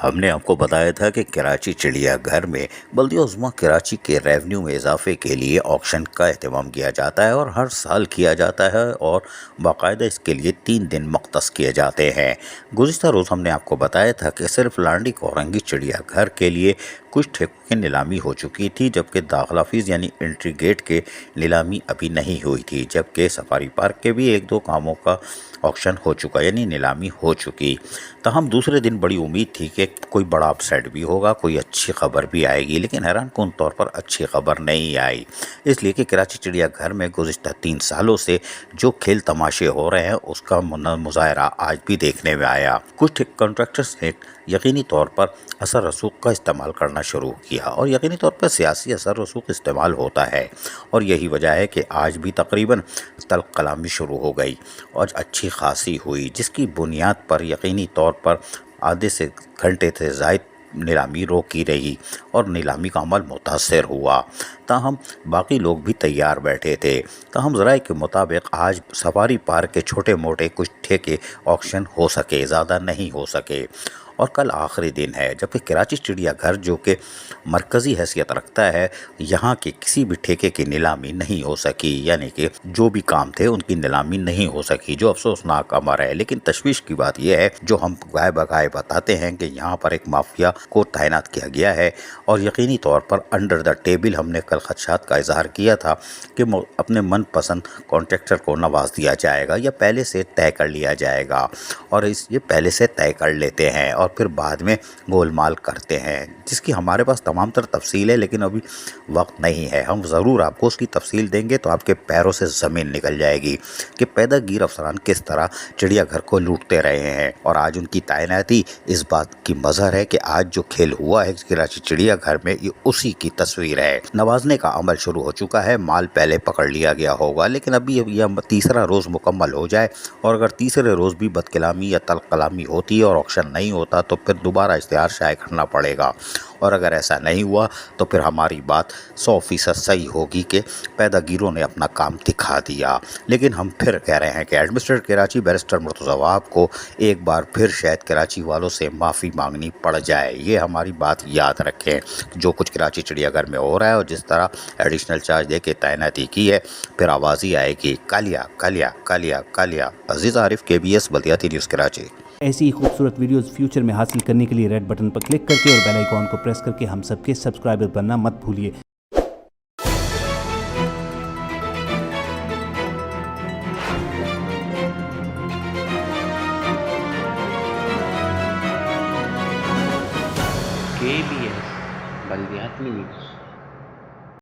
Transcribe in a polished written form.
ہم نے آپ کو بتایا تھا کہ کراچی چڑیا گھر میں بلدیہ عظمیٰ کراچی کے ریونیو میں اضافے کے لیے آکشن کا اہتمام کیا جاتا ہے اور ہر سال کیا جاتا ہے اور باقاعدہ اس کے لیے 3 دن مختص کیے جاتے ہیں۔ گزشتہ روز ہم نے آپ کو بتایا تھا کہ صرف لانڈی کورنگی چڑیا گھر کے لیے کچھ ٹھیکوں کی نیلامی ہو چکی تھی، جبکہ داخلہ فیس یعنی انٹری گیٹ کے نیلامی ابھی نہیں ہوئی تھی، جبکہ سفاری پارک کے بھی 1-2 کاموں کا آکشن ہو چکا یعنی نیلامی ہو چکی۔ تاہم دوسرے دن بڑی امید تھی کہ کوئی بڑا اپ سیٹ بھی ہوگا، کوئی اچھی خبر بھی آئے گی، لیکن حیران کن طور پر اچھی خبر نہیں آئی، اس لیے کہ کراچی چڑیا گھر میں گزشتہ 3 سالوں سے جو کھیل تماشے ہو رہے ہیں اس کا مظاہرہ آج بھی دیکھنے میں آیا۔ کچھ کنٹریکٹرز نے یقینی طور پر اثر رسوخ کا استعمال کرنا شروع کیا، اور یقینی طور پر سیاسی اثر رسوخ استعمال ہوتا ہے، اور یہی وجہ ہے کہ آج بھی تقریباً تلخ کلامی شروع ہو گئی اور اچھی خاصی ہوئی، جس کی بنیاد پر یقینی طور پر آدھے سے گھنٹے سے زائد نیلامی روکی رہی اور نیلامی کا عمل متاثر ہوا۔ تاہم باقی لوگ بھی تیار بیٹھے تھے۔ تاہم ذرائع کے مطابق آج سفاری پارک کے چھوٹے موٹے کچھ ٹھیکے آکشن ہو سکے، زیادہ نہیں ہو سکے، اور کل آخری دن ہے، جبکہ کراچی چڑیا گھر جو کہ مرکزی حیثیت رکھتا ہے، یہاں کے کسی بھی ٹھیکے کی نیلامی نہیں ہو سکی، یعنی کہ جو بھی کام تھے ان کی نیلامی نہیں ہو سکی، جو افسوسناک امر ہے۔ لیکن تشویش کی بات یہ ہے، جو ہم گائے بگائے بتاتے ہیں، کہ یہاں پر ایک مافیا کو تعینات کیا گیا ہے، اور یقینی طور پر انڈر دا ٹیبل ہم نے کل خدشات کا اظہار کیا تھا کہ اپنے من پسند کانٹریکٹر کو نواز دیا جائے گا یا پہلے سے طے کر لیا جائے گا، اور یہ پہلے سے طے کر لیتے ہیں اور پھر بعد میں گول مال کرتے ہیں، جس کی ہمارے پاس تمام تر تفصیل ہے، لیکن ابھی وقت نہیں ہے۔ ہم ضرور آپ کو اس کی تفصیل دیں گے تو آپ کے پیروں سے زمین نکل جائے گی کہ پیدا گیر افسران کس طرح چڑیا گھر کو لوٹتے رہے ہیں، اور آج ان کی تعیناتی اس بات کی مظہر ہے کہ آج جو کھیل ہوا ہے کراچی چڑیا گھر میں، یہ اسی کی تصویر ہے۔ نوازنے کا عمل شروع ہو چکا ہے، مال پہلے پکڑ لیا گیا ہوگا، لیکن ابھی یہ تیسرا روز مکمل ہو جائے، اور اگر تیسرے روز بھی بد کلامی یا تلخ کلامی ہوتی ہے اور آکشن نہیں ہوتا تو پھر دوبارہ اشتہار شائع کرنا پڑے گا، اور اگر ایسا نہیں ہوا تو پھر ہماری بات 100% صحیح ہوگی کہ پیدا گیروں نے اپنا کام دکھا دیا۔ لیکن ہم پھر کہہ رہے ہیں کہ ایڈمنسٹریٹر کراچی بیرسٹر مرتضیٰ وہاب کو ایک بار پھر شاید کراچی والوں سے معافی مانگنی پڑ جائے، یہ ہماری بات یاد رکھیں۔ جو کچھ کراچی چڑیا گھر میں ہو رہا ہے اور جس طرح ایڈیشنل چارج دے کے تعیناتی کی ہے، پھر آواز ہی آئے گی کالیا کالیا کالیا کالیا۔ عزیز عارف، KBS بلدیاتی نیوز کراچی۔ ایسی ہی خوبصورت ویڈیوز فیوچر میں حاصل کرنے کے لیے ریڈ بٹن پر کلک کر کے اور بیل آئیکن کو پریس کر کے ہم سب کے سبسکرائبر بننا مت بھولیے۔ KBS بلدیاتی نیوز۔